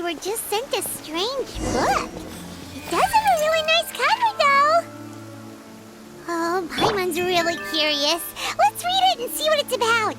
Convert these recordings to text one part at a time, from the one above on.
were just sent a strange book. It does have a really nice cover, though. Oh, Paimon's really curious. Let's read it and see what it's about.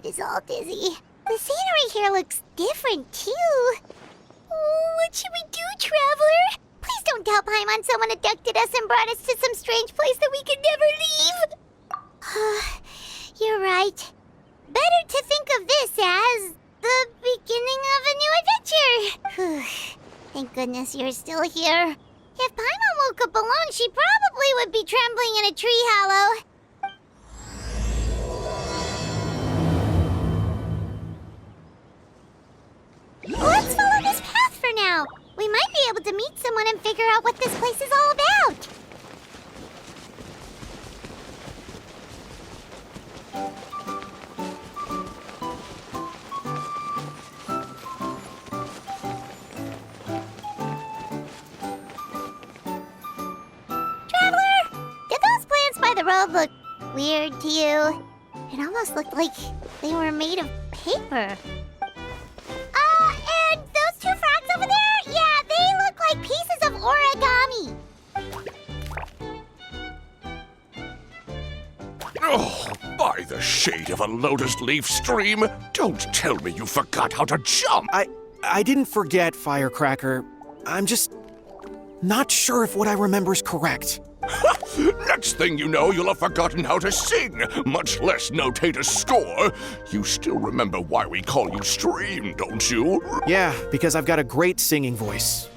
Is all dizzy. The scenery here looks different, too. Oh, what should we do, Traveler? Please don't tell Paimon someone abducted us and brought us to some strange place that we could never leave. You're right. Better to think of this as the beginning of a new adventure. Thank goodness you're still here. If Paimon woke up alone, she probably would be trembling in a tree hollow. Let's follow this path for now. We might be able to meet someone and figure out what this place is all about. Traveler, did those plants by the road look weird to you? It almost looked like they were made of paper. And those two frogs over there? Yeah, they look like pieces of origami. Oh, by the shade of a lotus leaf stream, don't tell me you forgot how to jump. I didn't forget, Firecracker. I'm just not sure if what I remember is correct. Next thing you know, you'll have forgotten how to sing, much less notate a score. You still remember why we call you Stream, don't you? Yeah, because I've got a great singing voice.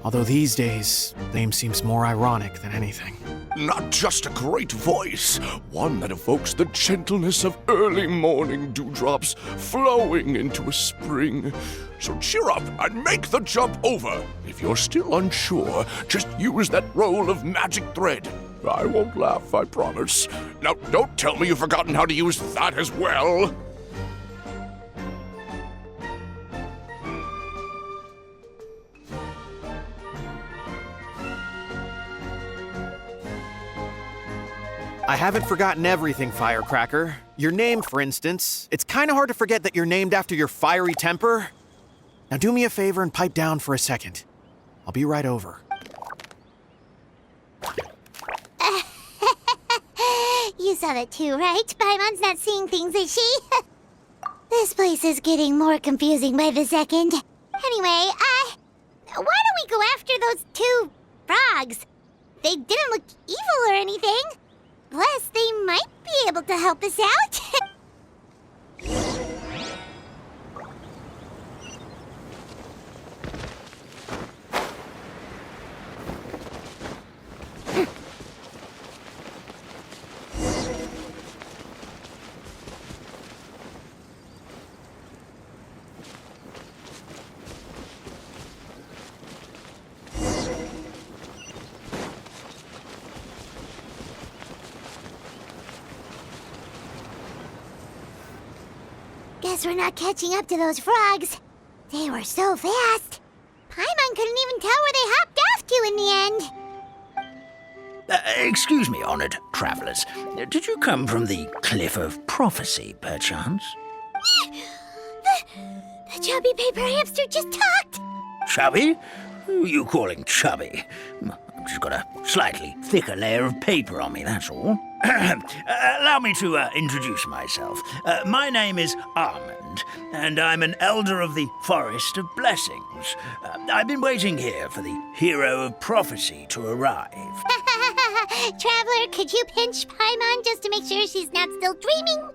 Although these days, name seems more ironic than anything. Not just a great voice, one that evokes the gentleness of early morning dewdrops flowing into a spring. So cheer up and make the jump over. If you're still unsure, just use that roll of magic thread. I won't laugh, I promise. Now, don't tell me you've forgotten how to use that as well. I haven't forgotten everything, Firecracker. Your name, for instance. It's kind of hard to forget that you're named after your fiery temper. Now do me a favor and pipe down for a second. I'll be right over. You saw that too, right? Paimon's not seeing things, is she? This place is getting more confusing by the second. Anyway, why don't we go after those two frogs? They didn't look evil or anything. Plus, they might be able to help us out. Guess we're not catching up to those frogs. They were so fast. Paimon couldn't even tell where they hopped off to in the end. Excuse me, honored travelers. Did you come from the Cliff of Prophecy, perchance? The chubby paper hamster just talked. Chubby? Who are you calling chubby? I've just got a slightly thicker layer of paper on me, that's all. Allow me to introduce myself. My name is Armand, and I'm an elder of the Forest of Blessings. I've been waiting here for the hero of prophecy to arrive. Traveler, could you pinch Paimon just to make sure she's not still dreaming?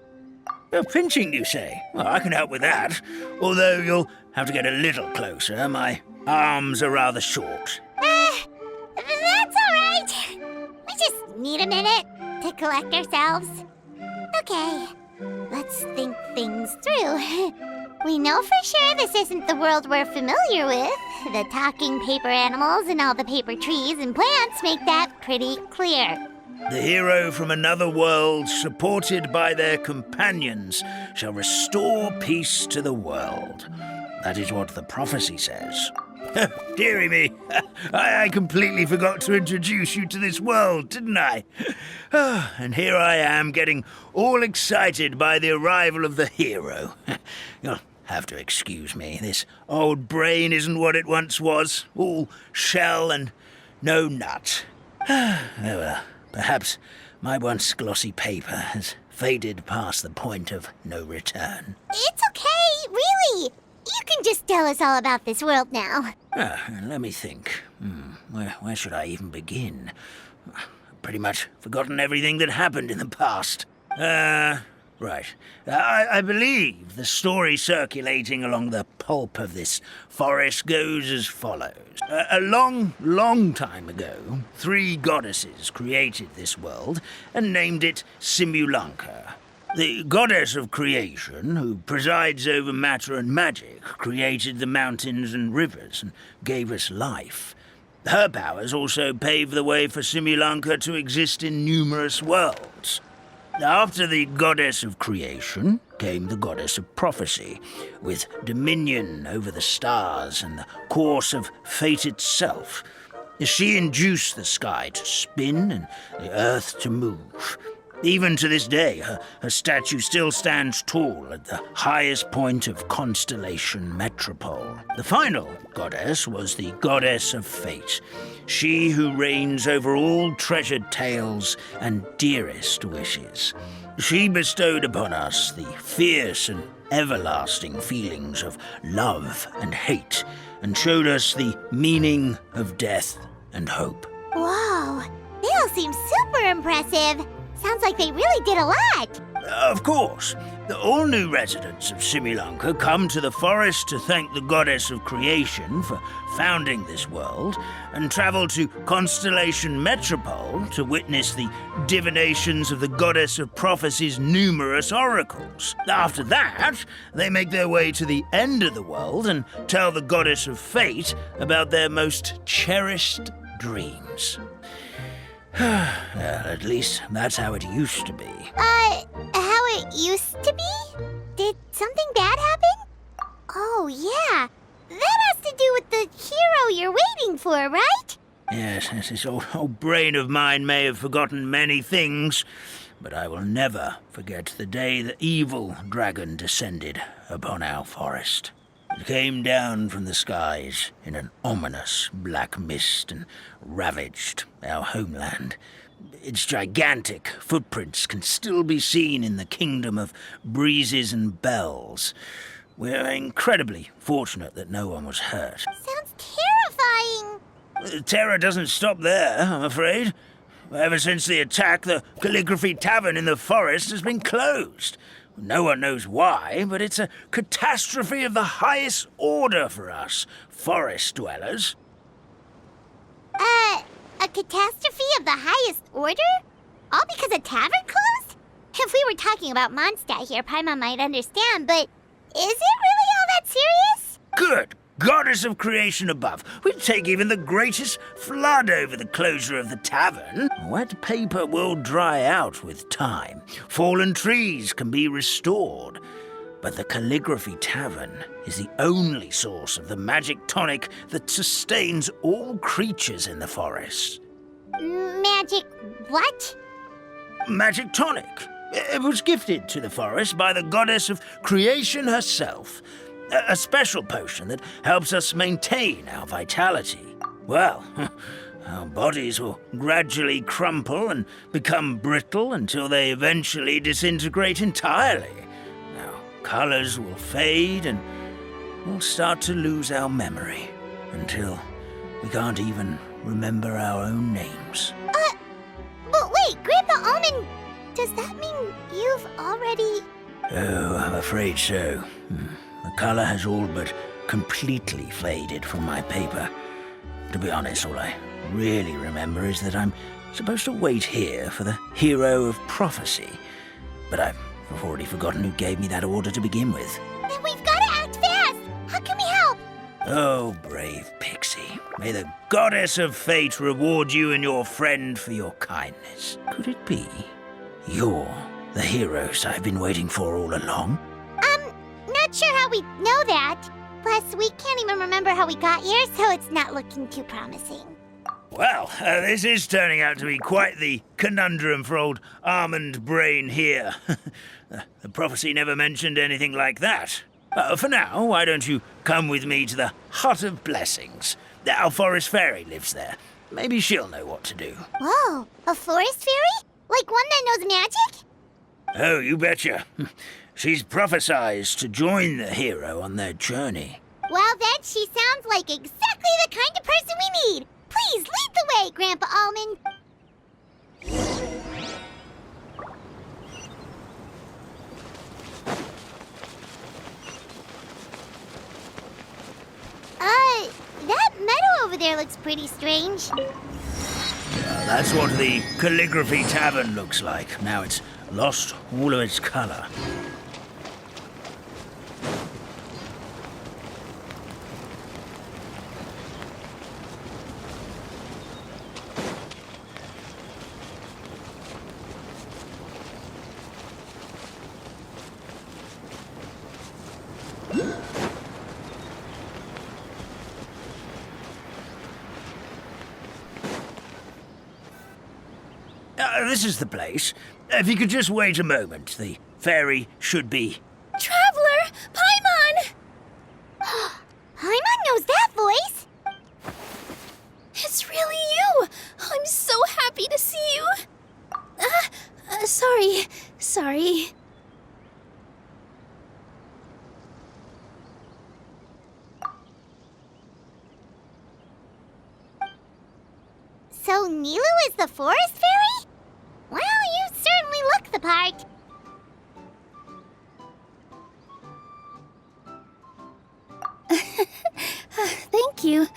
Pinching, you say? Well, I can help with that. Although you'll have to get a little closer. My arms are rather short. That's all right. We just need a minute to collect ourselves. Okay, let's think things through. We know for sure this isn't the world we're familiar with. The talking paper animals and all the paper trees and plants make that pretty clear. The hero from another world, supported by their companions, shall restore peace to the world. That is what the prophecy says. Dearie me, I completely forgot to introduce you to this world, didn't I? And here I am, getting all excited by the arrival of the hero. You'll have to excuse me. This old brain isn't what it once was. All shell and no nut. Oh well, perhaps my once glossy paper has faded past the point of no return. It's okay, really. You can just tell us all about this world now. Let me think. Where should I even begin? Pretty much forgotten everything that happened in the past. Right. I believe the story circulating along the pulp of this forest goes as follows. A long, long time ago, 3 goddesses created this world and named it Simulanka. The goddess of creation, who presides over matter and magic, created the mountains and rivers and gave us life. Her powers also paved the way for Simulanka to exist in numerous worlds. After the goddess of creation came the goddess of prophecy, with dominion over the stars and the course of fate itself. She induced the sky to spin and the earth to move. Even to this day, her statue still stands tall at the highest point of Constellation Metropole. The final goddess was the goddess of fate, she who reigns over all treasured tales and dearest wishes. She bestowed upon us the fierce and everlasting feelings of love and hate, and showed us the meaning of death and hope. Whoa, they all seem super impressive. Sounds like they really did a lot. Of course. All new residents of Simulanka come to the forest to thank the goddess of creation for founding this world, and travel to Constellation Metropole to witness the divinations of the goddess of prophecy's numerous oracles. After that, they make their way to the end of the world and tell the goddess of fate about their most cherished dreams. Well, at least that's how it used to be. How it used to be? Did something bad happen? Oh, yeah. That has to do with the hero you're waiting for, right? Yes, this old brain of mine may have forgotten many things, but I will never forget the day the evil dragon descended upon our forest. It came down from the skies in an ominous black mist and ravaged our homeland. Its gigantic footprints can still be seen in the kingdom of breezes and bells. We're incredibly fortunate that no one was hurt. Sounds terrifying. The terror doesn't stop there, I'm afraid. Ever since the attack, the Calligraphy Tavern in the forest has been closed. No one knows why, but it's a catastrophe of the highest order for us, forest dwellers. A catastrophe of the highest order? All because a tavern closed? If we were talking about Mondstadt here, Paimon might understand, but is it really all that serious? Good goddess of creation above. We'd take even the greatest flood over the closure of the tavern. Wet paper will dry out with time. Fallen trees can be restored. But the Calligraphy Tavern is the only source of the magic tonic that sustains all creatures in the forest. Magic what? Magic tonic. It was gifted to the forest by the goddess of creation herself. A special potion that helps us maintain our vitality. Well, our bodies will gradually crumple and become brittle until they eventually disintegrate entirely. Our colors will fade and we'll start to lose our memory until we can't even remember our own names. But wait, Grandpa Almond, does that mean you've already... Oh, I'm afraid so. The color has all but completely faded from my paper. To be honest, all I really remember is that I'm supposed to wait here for the hero of prophecy. but I've already forgotten who gave me that order to begin with. Then we've got to act fast! How can we help? Oh, brave Pixie. May the goddess of fate reward you and your friend for your kindness. Could it be you're the heroes I've been waiting for all along? Not sure how we know that. Plus, we can't even remember how we got here, so it's not looking too promising. Well, this is turning out to be quite the conundrum for old Almond Brain here. The prophecy never mentioned anything like that. For now, why don't you come with me to the Hut of Blessings? Our forest fairy lives there. Maybe she'll know what to do. Whoa, a forest fairy? Like one that knows magic? Oh, you betcha. She's prophesized to join the hero on their journey. Well, then she sounds like exactly the kind of person we need. Please lead the way, Grandpa Almond. That meadow over there looks pretty strange. That's what the Calligraphy Tavern looks like. Now it's lost all of its color. This is the place. If you could just wait a moment, the fairy should be... Traveler! Paimon! Paimon knows that voice! It's really you! I'm so happy to see you! Sorry. So Nilou is the forest fairy? Well, you certainly look the part. Thank you.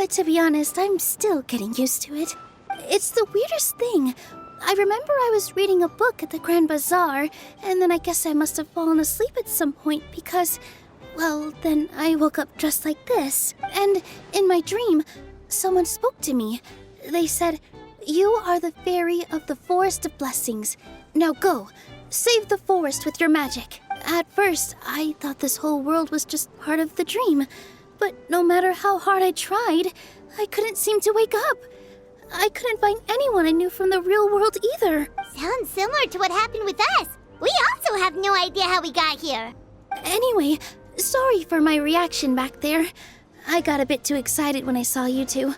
To be honest, I'm still getting used to it. It's the weirdest thing. I remember I was reading a book at the Grand Bazaar, and then I guess I must have fallen asleep at some point because, well, then I woke up just like this. And in my dream, someone spoke to me. They said, "You are the fairy of the Forest of Blessings. Now go, save the forest with your magic." At first, I thought this whole world was just part of the dream. But no matter how hard I tried, I couldn't seem to wake up. I couldn't find anyone I knew from the real world either. Sounds similar to what happened with us. We also have no idea how we got here. Anyway, sorry for my reaction back there. I got a bit too excited when I saw you two.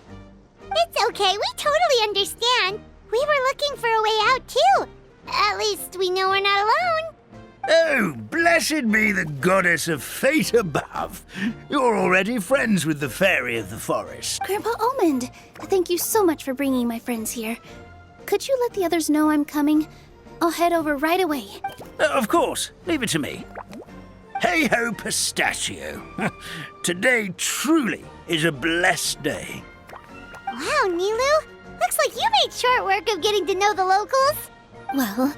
It's okay, we totally understand. We were looking for a way out too. At least we know we're not alone. Oh, blessed be the goddess of fate above. You're already friends with the fairy of the forest. Grandpa Almond, thank you so much for bringing my friends here. Could you let the others know I'm coming? I'll head over right away. Of course, leave it to me. Hey ho, pistachio. Today truly is a blessed day. Wow, Nilou, looks like you made short work of getting to know the locals. Well,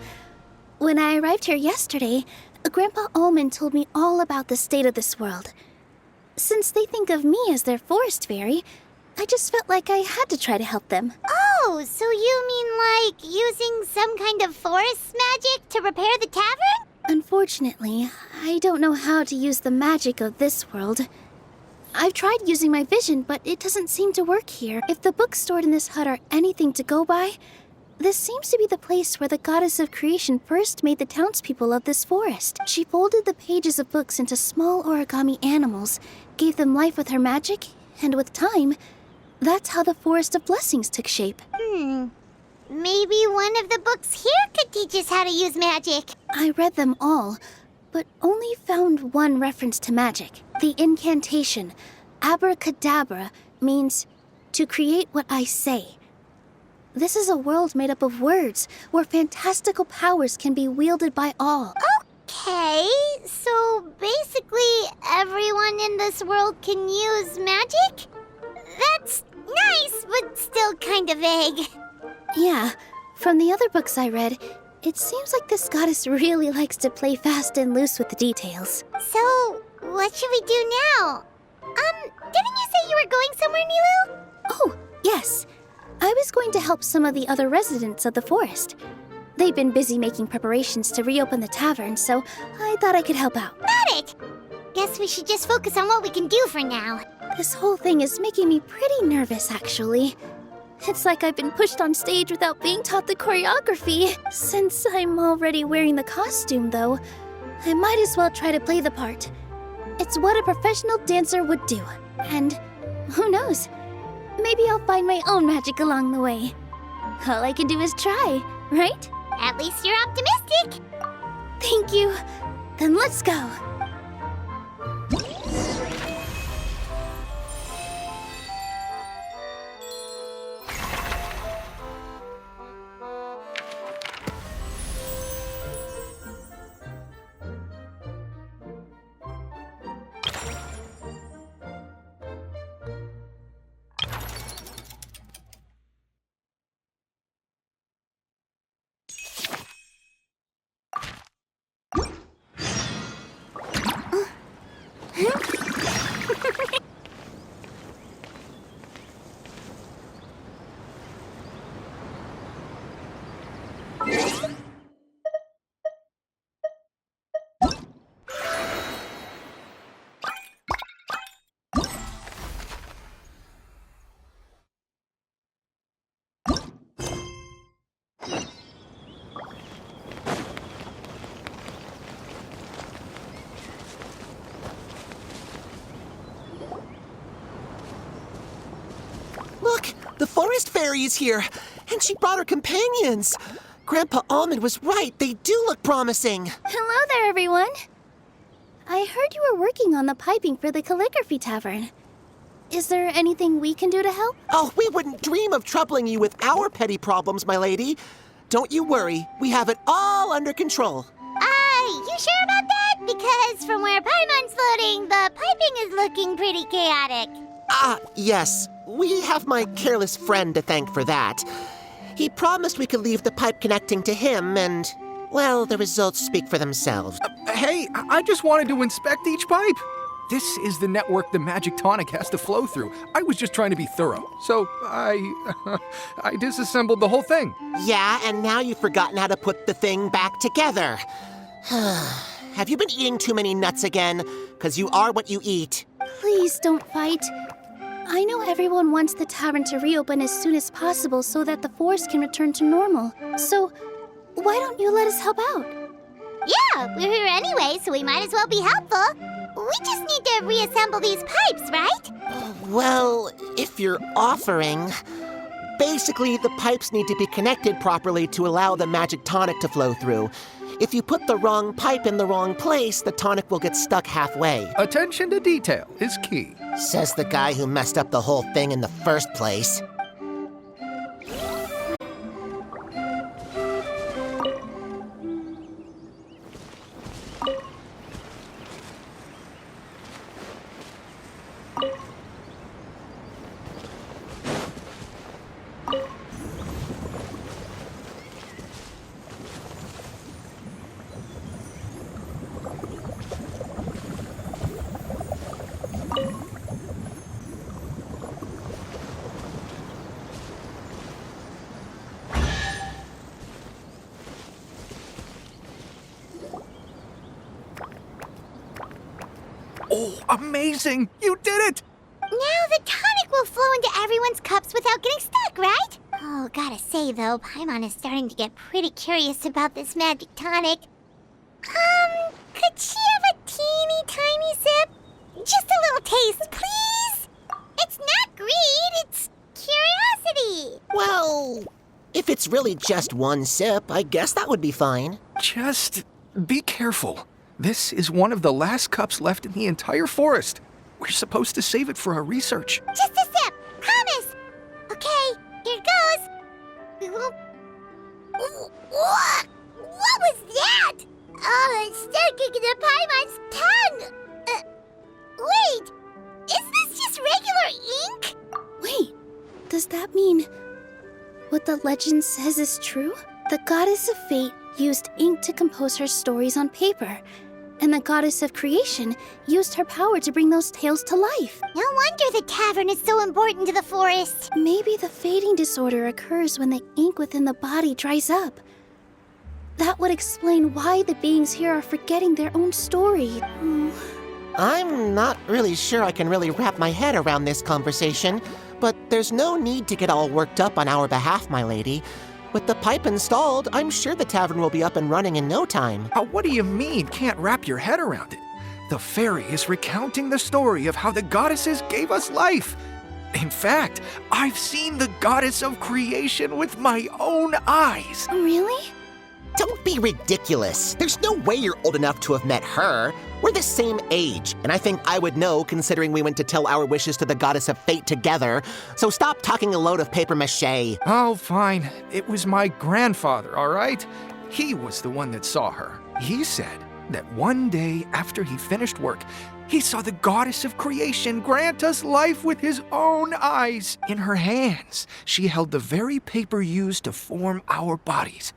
when I arrived here yesterday, Grandpa Almond told me all about the state of this world. Since they think of me as their forest fairy, I just felt like I had to try to help them. Oh, so you mean like using some kind of forest magic to repair the tavern? Unfortunately, I don't know how to use the magic of this world. I've tried using my vision, but it doesn't seem to work here. If the books stored in this hut are anything to go by, this seems to be the place where the goddess of creation first made the townspeople of this forest. She folded the pages of books into small origami animals, gave them life with her magic, and with time, that's how the Forest of Blessings took shape. Maybe one of the books here could teach us how to use magic. I read them all, but only found one reference to magic. The incantation, abracadabra, means to create what I say. This is a world made up of words, where fantastical powers can be wielded by all. Okay, so basically everyone in this world can use magic? That's nice, but still kind of vague. Yeah, from the other books I read, It seems like this goddess really likes to play fast and loose with the details. So, what should we do now? Didn't you say you were going somewhere, nilou? Oh, yes. I was going to help some of the other residents of the forest. They've been busy making preparations to reopen the tavern, so I thought I could help out. Got it! Guess we should just focus on what we can do for now. This whole thing is making me pretty nervous, actually. It's like I've been pushed on stage without being taught the choreography. Since I'm already wearing the costume, though, I might as well try to play the part. It's what a professional dancer would do. And who knows? Maybe I'll find my own magic along the way. All I can do is try, right? At least you're optimistic. Thank you. Then let's go. Look, the forest fairy is here, and she brought her companions. Grandpa Almond was right. They do look promising. Hello there, everyone. I heard you were working on the piping for the calligraphy tavern. Is there anything we can do to help? Oh, we wouldn't dream of troubling you with our petty problems, my lady. Don't you worry. We have it all under control. You sure about that? Because from where Paimon's floating, the piping is looking pretty chaotic. Yes. We have my careless friend to thank for that. He promised we could leave the pipe connecting to him, and, well, the results speak for themselves. Hey, I just wanted to inspect each pipe. This is the network the magic tonic has to flow through. I was just trying to be thorough. So I disassembled the whole thing. Yeah, and now you've forgotten how to put the thing back together. Have you been eating too many nuts again? 'Cause you are what you eat. Please don't fight. I know everyone wants the tavern to reopen as soon as possible so that the forest can return to normal. So, why don't you let us help out? Yeah, we're here anyway, so we might as well be helpful. We just need to reassemble these pipes, right? Well, if you're offering... Basically, the pipes need to be connected properly to allow the magic tonic to flow through. If you put the wrong pipe in the wrong place, the tonic will get stuck halfway. Attention to detail is key. Says the guy who messed up the whole thing in the first place. Oh, amazing! You did it! Now the tonic will flow into everyone's cups without getting stuck, right? Oh, gotta say though, Paimon is starting to get pretty curious about this magic tonic. Could she have a teeny tiny sip? Just a little taste, please? It's not greed, it's curiosity. Well, if it's really just one sip, I guess that would be fine. Just be careful. This is one of the last cups left in the entire forest. We're supposed to save it for our research. Just a sip, promise. Okay, here it goes. What was that? Oh, it's sticking to Paimon's tongue. Wait, is this just regular ink? Wait, does that mean what the legend says is true? The goddess of fate used ink to compose her stories on paper, and the goddess of creation used her power to bring those tales to life. No wonder the tavern is so important to the forest. Maybe the fading disorder occurs when the ink within the body dries up. That would explain why the beings here are forgetting their own story. I'm not really sure I can really wrap my head around this conversation, but there's no need to get all worked up on our behalf, my lady. With the pipe installed, I'm sure the tavern will be up and running in no time. What do you mean, can't wrap your head around it? The fairy is recounting the story of how the goddesses gave us life. In fact, I've seen the goddess of creation with my own eyes. Really? Don't be ridiculous. There's no way you're old enough to have met her. We're the same age, and I think I would know considering we went to tell our wishes to the goddess of fate together. So stop talking a load of papier-mâché. Oh, fine. It was my grandfather, all right? He was the one that saw her. He said that one day after he finished work, he saw the goddess of creation grant us life with his own eyes. In her hands, she held the very paper used to form our bodies.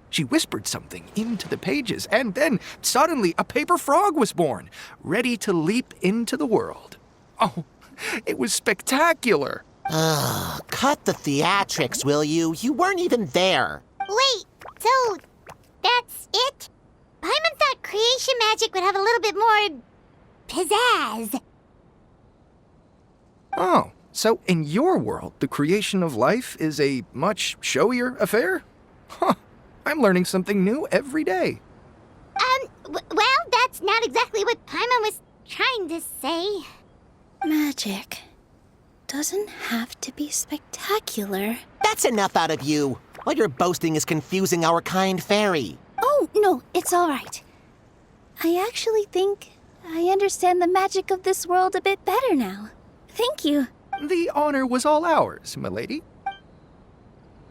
She whispered something into the pages, and then suddenly a paper frog was born, ready to leap into the world. Oh, it was spectacular. Ugh, cut the theatrics, will you? You weren't even there. Wait, so that's it? Paimon thought creation magic would have a little bit more pizzazz. Oh, so in your world, the creation of life is a much showier affair? Huh. I'm learning something new every day. Well, that's not exactly what Paimon was trying to say. Magic doesn't have to be spectacular. That's enough out of you. All your boasting is confusing our kind fairy. Oh, no, it's all right. I actually think I understand the magic of this world a bit better now. Thank you. The honor was all ours, milady.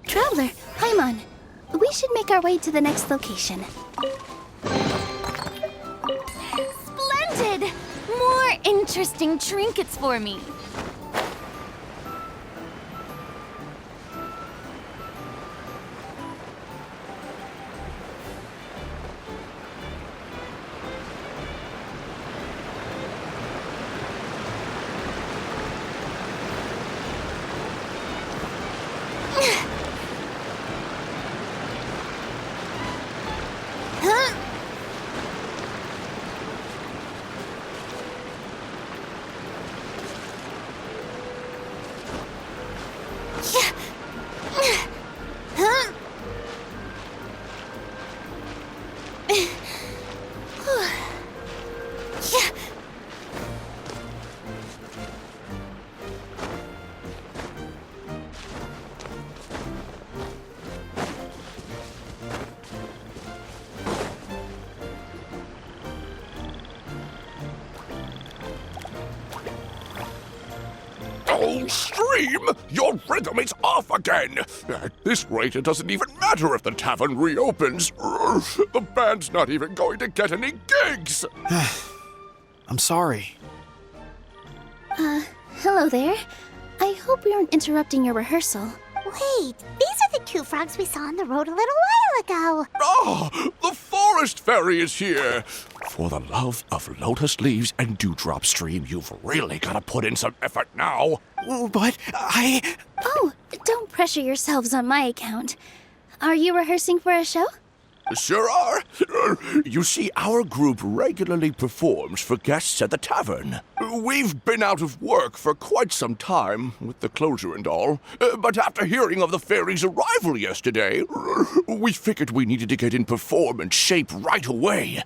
Traveler, Paimon, we should make our way to the next location. Splendid! More interesting trinkets for me. Oh, Stream! Your rhythm is off again! At this rate, it doesn't even matter if the tavern reopens. The band's not even going to get any gigs! I'm sorry. Hello there. I hope we aren't interrupting your rehearsal. Wait, these are the two frogs we saw on the road a little while ago. Ah, the forest fairy is here! For the love of lotus leaves and dewdrop, Stream, you've really got to put in some effort now. But Oh, don't pressure yourselves on my account. Are you rehearsing for a show? Sure are. You see, our group regularly performs for guests at the tavern. We've been out of work for quite some time, with the closure and all. But after hearing of the fairy's arrival yesterday, we figured we needed to get in performance shape right away.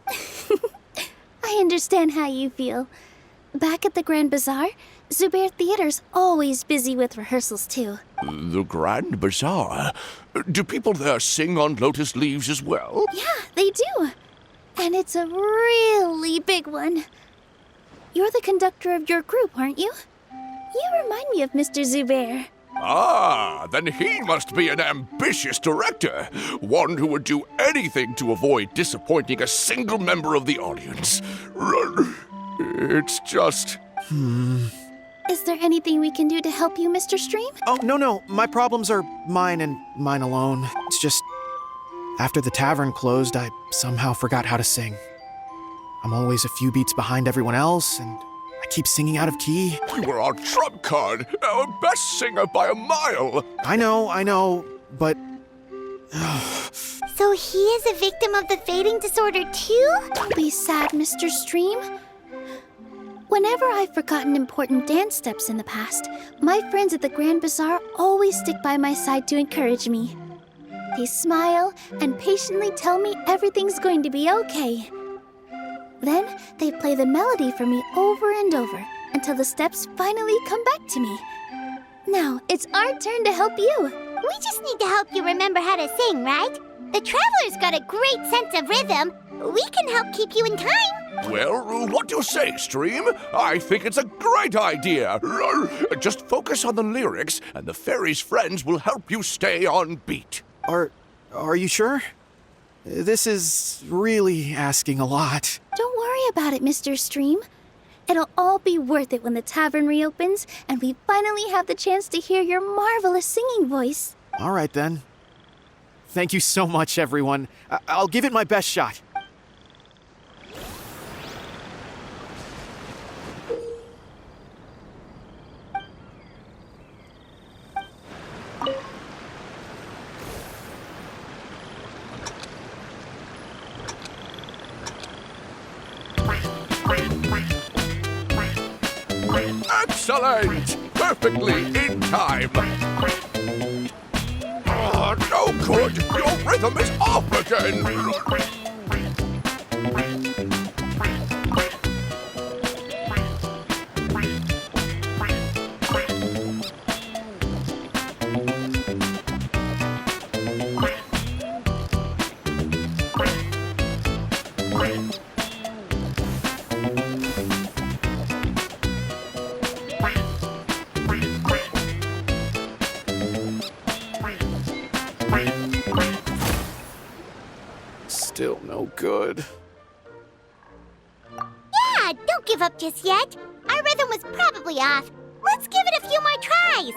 I understand how you feel. Back at the Grand Bazaar, Zubair Theater's always busy with rehearsals too. The Grand Bazaar? Do people there sing on lotus leaves as well? Yeah, they do. And it's a really big one. You're the conductor of your group, aren't you? You remind me of Mr. Zubair. Ah, then he must be an ambitious director. One who would do anything to avoid disappointing a single member of the audience. It's just... Is there anything we can do to help you, Mr. Stream? Oh, no. My problems are mine and mine alone. It's just... After the tavern closed, I somehow forgot how to sing. I'm always a few beats behind everyone else, and I keep singing out of key. You were our trump card, our best singer by a mile. I know, but... So he is a victim of the fading disorder too? Don't be sad, Mr. Stream. Whenever I've forgotten important dance steps in the past, my friends at the Grand Bazaar always stick by my side to encourage me. They smile and patiently tell me everything's going to be okay. Then they play the melody for me over and over until the steps finally come back to me. Now it's our turn to help you. We just need to help you remember how to sing, right? The Traveler's got a great sense of rhythm. We can help keep you in time. Well, what do you say, Stream? I think it's a great idea. Just focus on the lyrics, and the fairy's friends will help you stay on beat. Are you sure? This is really asking a lot. Don't worry about it, Mr. Stream. It'll all be worth it when the tavern reopens and we finally have the chance to hear your marvelous singing voice. All right, then. Thank you so much, everyone. I'll give it my best shot. Excellent! Perfectly in time. Oh, no good! Your rhythm is off again! Still no good. Yeah, don't give up just yet. Our rhythm was probably off. Let's give it a few more tries.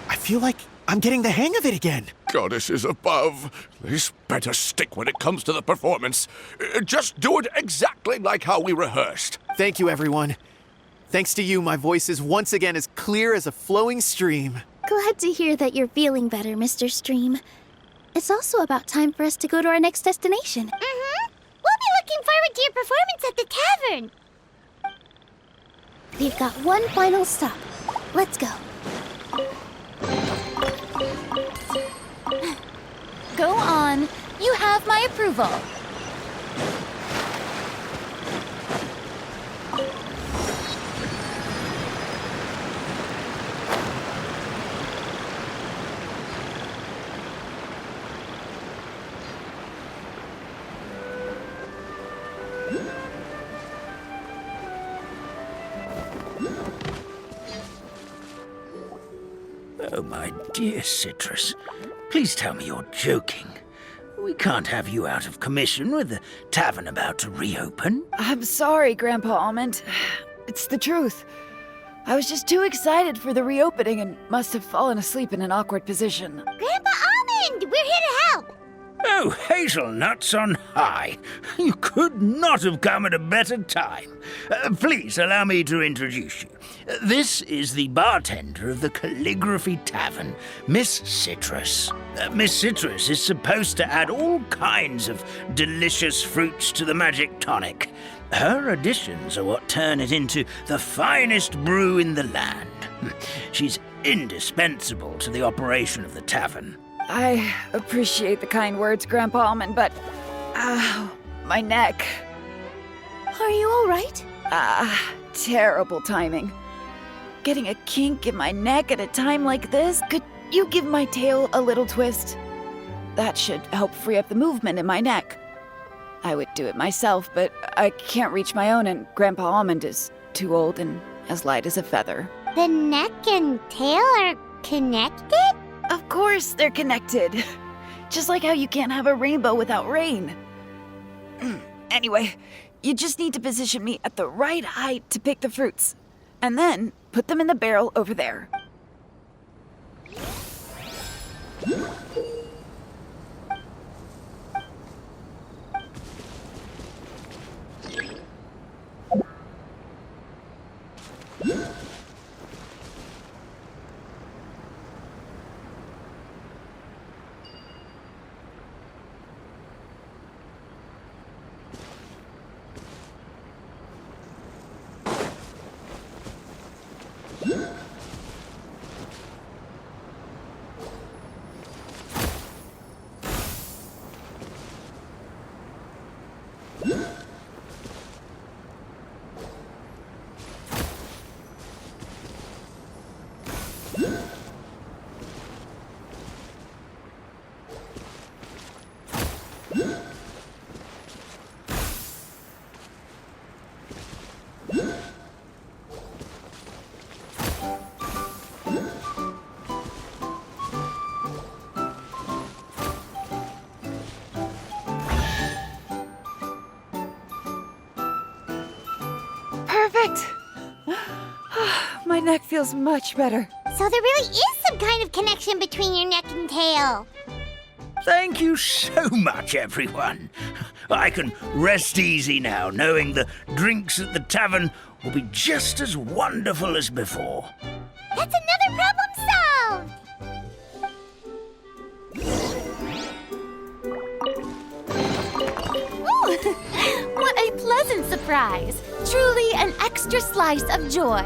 I feel like I'm getting the hang of it again. Goddesses above, this better stick when it comes to the performance. Just do it exactly like how we rehearsed. Thank you, everyone. Thanks to you, my voice is once again as clear as a flowing stream. Glad to hear that you're feeling better, Mr. Stream. It's also about time for us to go to our next destination. Mm-hmm. We'll be looking forward to your performance at the tavern. We've got one final stop. Let's go. Go on. You have my approval. Oh, my dear Citrus, please tell me you're joking. We can't have you out of commission with the tavern about to reopen. I'm sorry, Grandpa Almond. It's the truth. I was just too excited for the reopening and must have fallen asleep in an awkward position. Grandpa Almond, we're here to help. So, hazelnuts on high. You could not have come at a better time. Please allow me to introduce you. This is the bartender of the Calligraphy Tavern, Miss Citrus. Miss Citrus is supposed to add all kinds of delicious fruits to the magic tonic. Her additions are what turn it into the finest brew in the land. She's indispensable to the operation of the tavern. I appreciate the kind words, Grandpa Almond, but... Ow, my neck. Are you all right? Terrible timing. Getting a kink in my neck at a time like this? Could you give my tail a little twist? That should help free up the movement in my neck. I would do it myself, but I can't reach my own, and Grandpa Almond is too old and as light as a feather. The neck and tail are connected? Of course they're connected. Just like how you can't have a rainbow without rain. Anyway, you just need to position me at the right height to pick the fruits. And then put them in the barrel over there. Perfect! My neck feels much better. So there really is some kind of connection between your neck and tail. Thank you so much, everyone. I can rest easy now, knowing the drinks at the tavern will be just as wonderful as before. That's another problem solved! Ooh, what a pleasant surprise! Truly an extra slice of joy.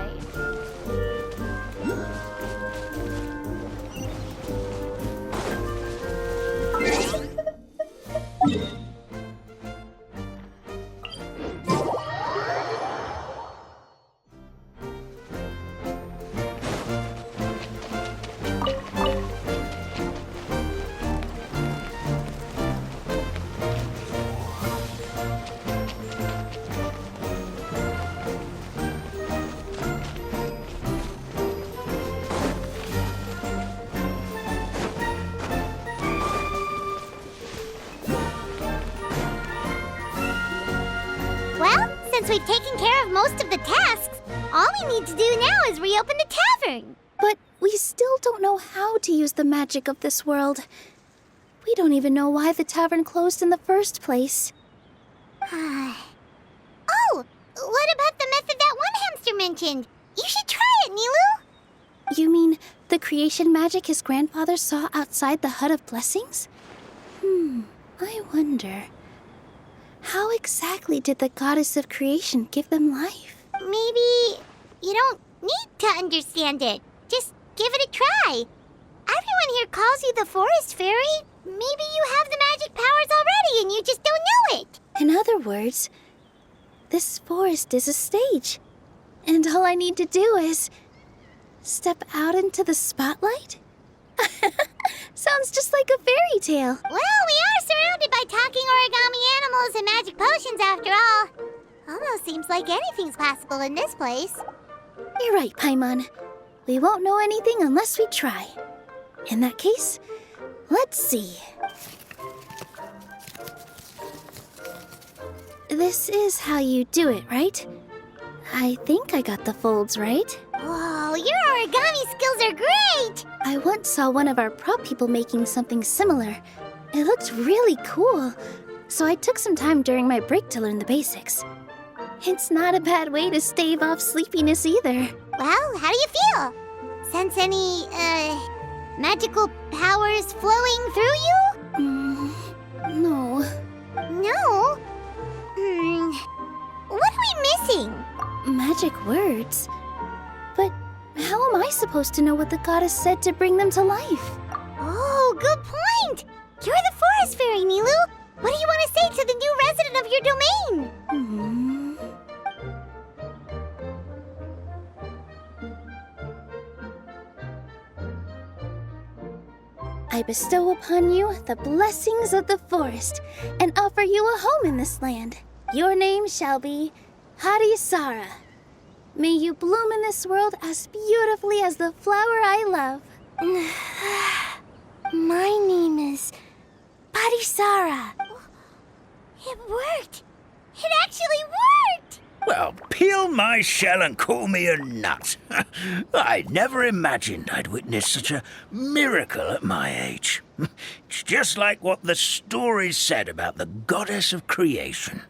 Well, since we've taken care of most of the tasks, all we need to do now is reopen the tavern. But we still don't know how to use the magic of this world. We don't even know why the tavern closed in the first place. Oh, what about the method that one hamster mentioned? You should try it, nilou. You mean the creation magic his grandfather saw outside the Hut of Blessings? I wonder. How exactly did the goddess of creation give them life? Maybe you don't need to understand it. Just give it a try. Everyone here calls you the Forest Fairy. Maybe you have the magic powers already and you just don't know it. In other words, this forest is a stage. And all I need to do is step out into the spotlight? Sounds just like a fairy tale. Well, we are surrounded by talking origami animals and magic potions after all. Almost seems like anything's possible in this place. You're right, Paimon. We won't know anything unless we try. In that case, let's see. This is how you do it, right? I think I got the folds right. Whoa, your origami skills are great! I once saw one of our prop people making something similar, It looked really cool, so I took some time during my break to learn the basics. It's not a bad way to stave off sleepiness either. Well, how do you feel? Sense any, magical powers flowing through you? No. No? What are we missing? Magic words. But how am I supposed to know what the goddess said to bring them to life? Oh, good point! You're the forest fairy, Nilou! What do you want to say to the new resident of your domain? I bestow upon you the blessings of the forest and offer you a home in this land. Your name shall be Harisara. May you bloom in this world as beautifully as the flower I love. My name is Parisara. It worked! It actually worked! Well, peel my shell and call me a nut. I never imagined I'd witness such a miracle at my age. It's just like what the stories said about the goddess of creation.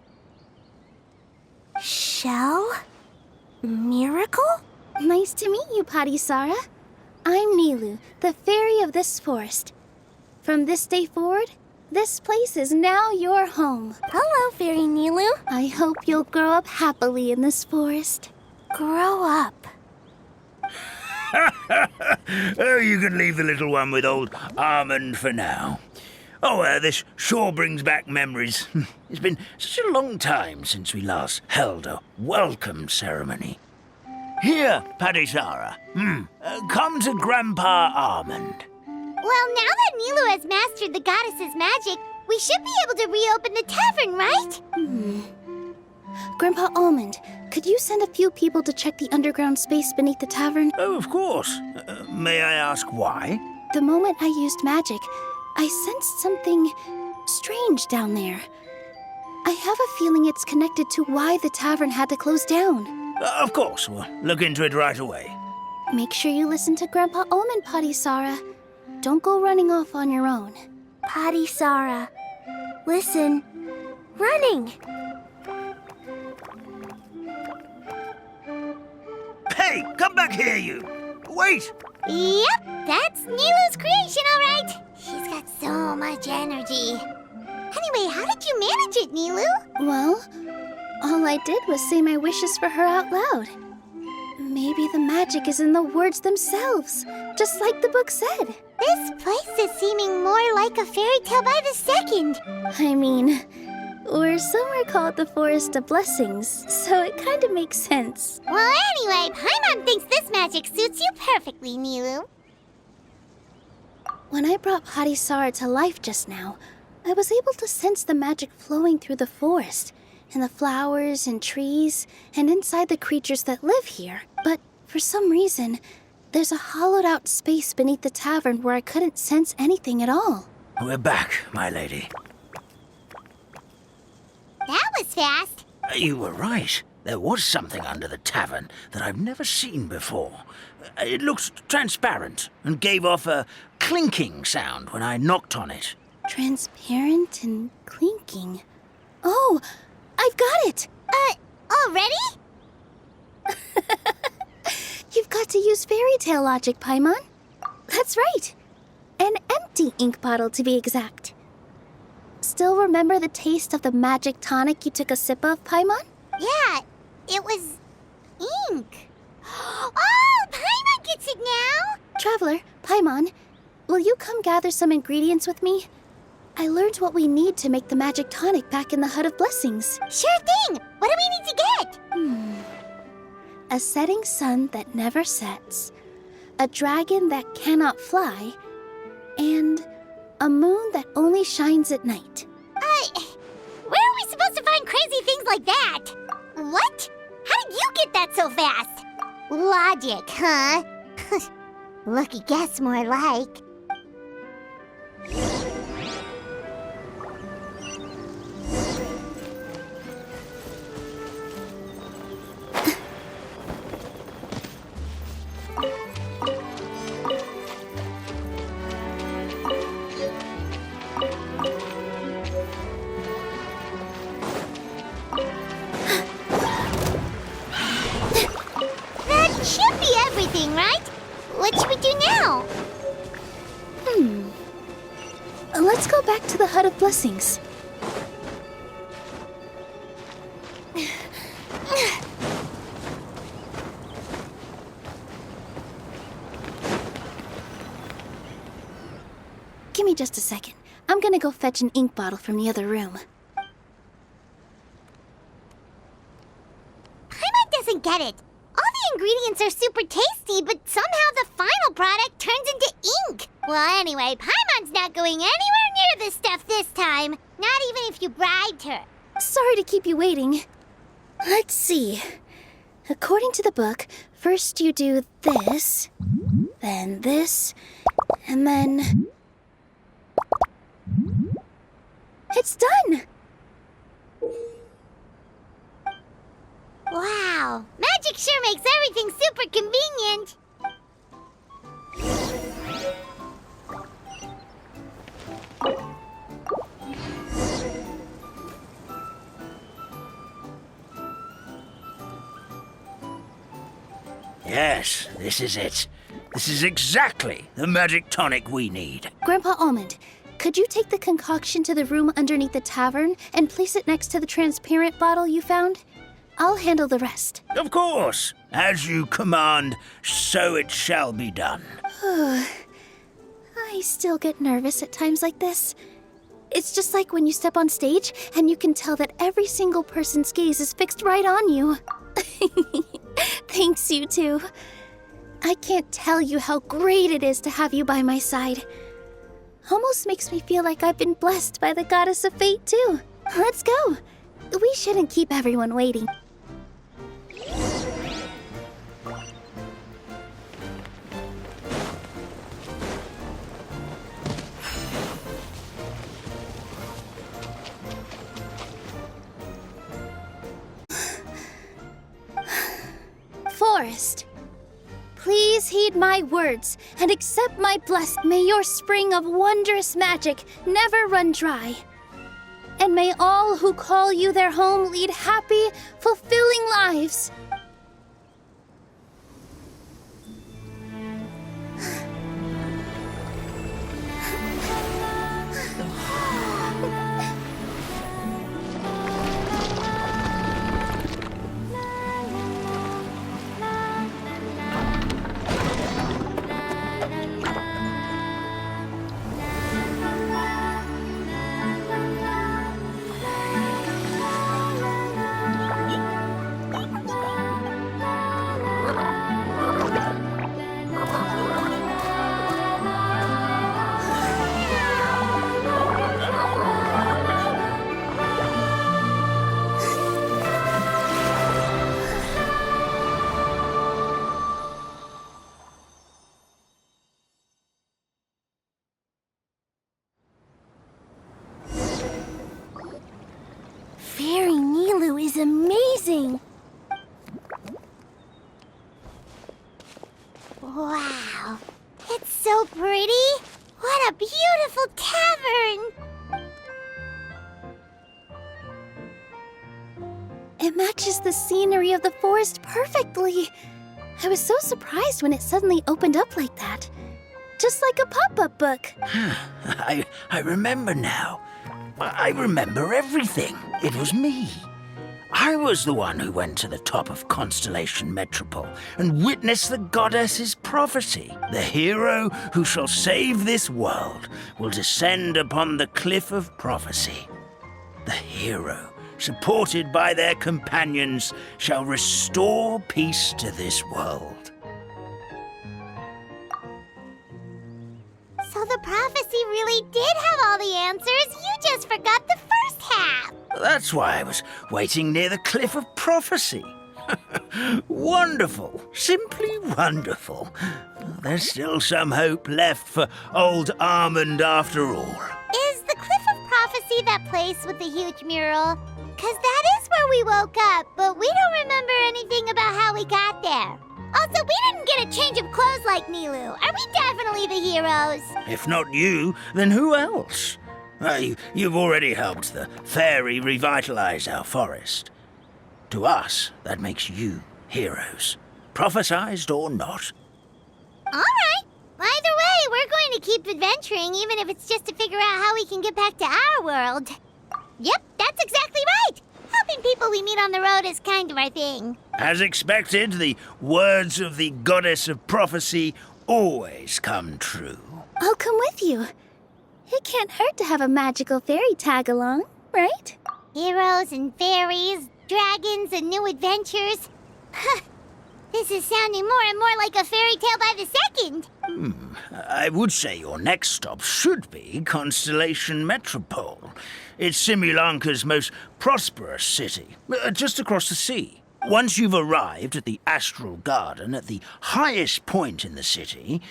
Shell? Miracle? Nice to meet you, Parisara. I'm Nilou, the fairy of this forest. From this day forward, this place is now your home. Hello, Fairy Nilou. I hope you'll grow up happily in this forest. Grow up. Oh, you can leave the little one with old Almond for now. Oh, this sure brings back memories. It's been such a long time since we last held a welcome ceremony. Here, Parisara. Come to Grandpa Almond. Well, now that Nilou has mastered the goddess's magic, we should be able to reopen the tavern, right? Grandpa Almond, could you send a few people to check the underground space beneath the tavern? Oh, of course. May I ask why? The moment I used magic, I sensed something strange down there. I have a feeling it's connected to why the tavern had to close down. Of course, we'll look into it right away. Make sure you listen to Grandpa Almond, Parisara. Don't go running off on your own. Parisara. Listen. Running. Hey, come back here, you! Wait! Yep, that's Nilou's creation, all right. She's got so much energy. Anyway, how did you manage it, Nilou? Well, all I did was say my wishes for her out loud. Maybe the magic is in the words themselves, just like the book said. This place is seeming more like a fairy tale by the second. I mean, or somewhere called the Forest of Blessings, so it kind of makes sense. Well, anyway, Paimon thinks this magic suits you perfectly, Nilou. When I brought Parisara to life just now, I was able to sense the magic flowing through the forest, and the flowers and trees, and inside the creatures that live here. But for some reason, there's a hollowed-out space beneath the tavern where I couldn't sense anything at all. We're back, my lady. That was fast. You were right. There was something under the tavern that I've never seen before. It looked transparent and gave off a clinking sound when I knocked on it. Transparent and clinking. Oh, I've got it! Already? You've got to use fairy tale logic, Paimon. That's right. An empty ink bottle, to be exact. Still remember the taste of the magic tonic you took a sip of, Paimon? Yeah, it was ink. Oh, Paimon gets it now! Traveler, Paimon, will you come gather some ingredients with me? I learned what we need to make the magic tonic back in the Hut of Blessings. Sure thing! What do we need to get? A setting sun that never sets, a dragon that cannot fly, and a moon that only shines at night. Where are we supposed to find crazy things like that? What? How did you get that so fast? Logic, huh? Lucky guess, more like. What should we do now? Let's go back to the Hut of Blessings. Give me just a second. I'm gonna go fetch an ink bottle from the other room. Paimon doesn't get it. All the ingredients are super tasty, but somehow the final product turns into ink. Well, anyway, Paimon's not going anywhere near this stuff this time. Not even if you bribed her. Sorry to keep you waiting. Let's see. According to the book, first you do this, then this, and then... It's done! Wow, magic sure makes everything super convenient. Yes, this is it. This is exactly the magic tonic we need. Grandpa Almond, could you take the concoction to the room underneath the tavern and place it next to the transparent bottle you found? I'll handle the rest. Of course. As you command, so it shall be done. I still get nervous at times like this. It's just like when you step on stage and you can tell that every single person's gaze is fixed right on you. Thanks, you two. I can't tell you how great it is to have you by my side. Almost makes me feel like I've been blessed by the goddess of fate, too. Let's go. We shouldn't keep everyone waiting. Forest, please heed my words and accept my blessing. May your spring of wondrous magic never run dry. And may all who call you their home lead happy, fulfilling lives. Fairy Nilou is amazing. Wow, it's so pretty. What a beautiful tavern. It matches the scenery of the forest perfectly. I was so surprised when it suddenly opened up like that. Just like a pop-up book. I remember now. I remember everything. It was me. I was the one who went to the top of Constellation Metropole and witnessed the goddess's prophecy. The hero who shall save this world will descend upon the cliff of prophecy. The hero, supported by their companions, shall restore peace to this world. So the prophecy really did have all the answers. You just forgot the first half. That's why I was waiting near the cliff of prophecy. Wonderful. Simply wonderful. There's still some hope left for old Almond after all. Is the Cliff of Prophecy that place with the huge mural? 'Cause that is where we woke up, but we don't remember anything about how we got there. Also, we didn't get a change of clothes like Nilou. Are we definitely the heroes? If not you, then who else? You've already helped the fairy revitalize our forest. To us, that makes you heroes, prophesized or not. Alright. Either way, we're going to keep adventuring, even if it's just to figure out how we can get back to our world. Yep, that's exactly right. Helping people we meet on the road is kind of our thing. As expected, the words of the goddess of prophecy always come true. I'll come with you. It can't hurt to have a magical fairy tag along, right? Heroes and fairies, dragons and new adventures. This is sounding more and more like a fairy tale by the second. I would say your next stop should be Constellation Metropole. It's Simulanka's most prosperous city, just across the sea. Once you've arrived at the Astral Garden at the highest point in the city,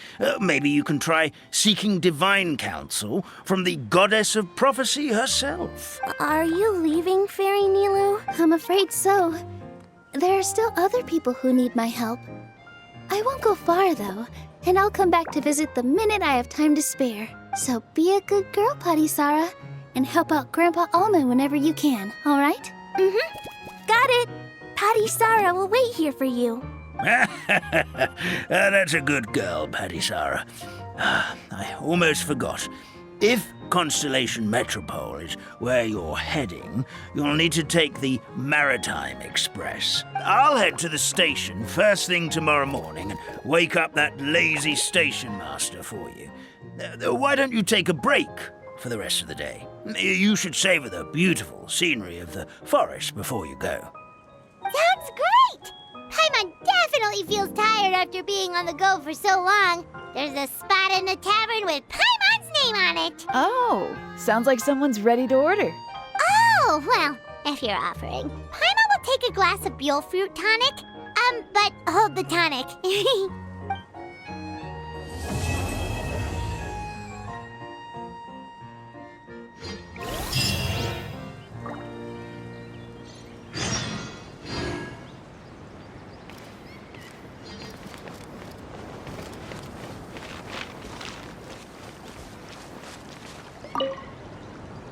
maybe you can try seeking divine counsel from the goddess of prophecy herself. Are you leaving, Fairy Nilou? I'm afraid so. There are still other people who need my help. I won't go far, though, and I'll come back to visit the minute I have time to spare. So be a good girl, Padisara, and help out Grandpa Almond whenever you can, all right? Got it! Padisara will wait here for you. That's a good girl, Padisara. I almost forgot. If Constellation Metropole is where you're heading, you'll need to take the Maritime Express. I'll head to the station first thing tomorrow morning and wake up that lazy station master for you. Why don't you take a break for the rest of the day? You should savor the beautiful scenery of the forest before you go. Sounds great! Paimon definitely feels tired after being on the go for so long. There's a spot in the tavern with Paimon's name on it. Oh, sounds like someone's ready to order. Oh, well, if you're offering. Paimon will take a glass of Buell fruit tonic. But hold the tonic.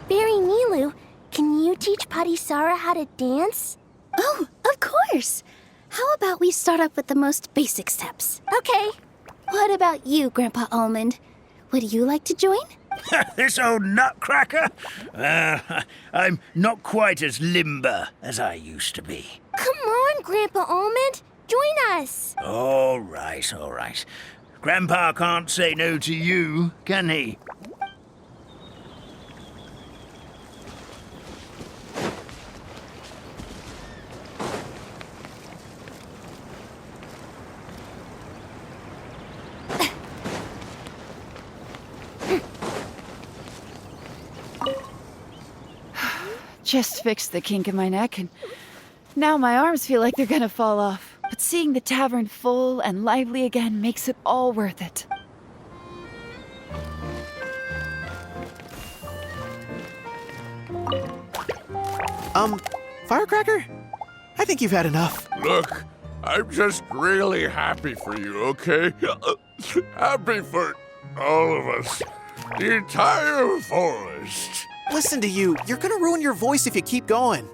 Fairy Nilou, can you teach Padisara how to dance? Oh, of course! How about we start off with the most basic steps? Okay. What about you, Grandpa Almond? Would you like to join? This old nutcracker? I'm not quite as limber as I used to be. Come on, Grandpa Almond. Join us. All right, all right. Grandpa can't say no to you, can he? Just fixed the kink in my neck, and now my arms feel like they're gonna fall off. But seeing the tavern full and lively again makes it all worth it. Firecracker? I think you've had enough. Look, I'm just really happy for you, okay? Happy for all of us. The entire forest. Listen to you. You're gonna ruin your voice if you keep going.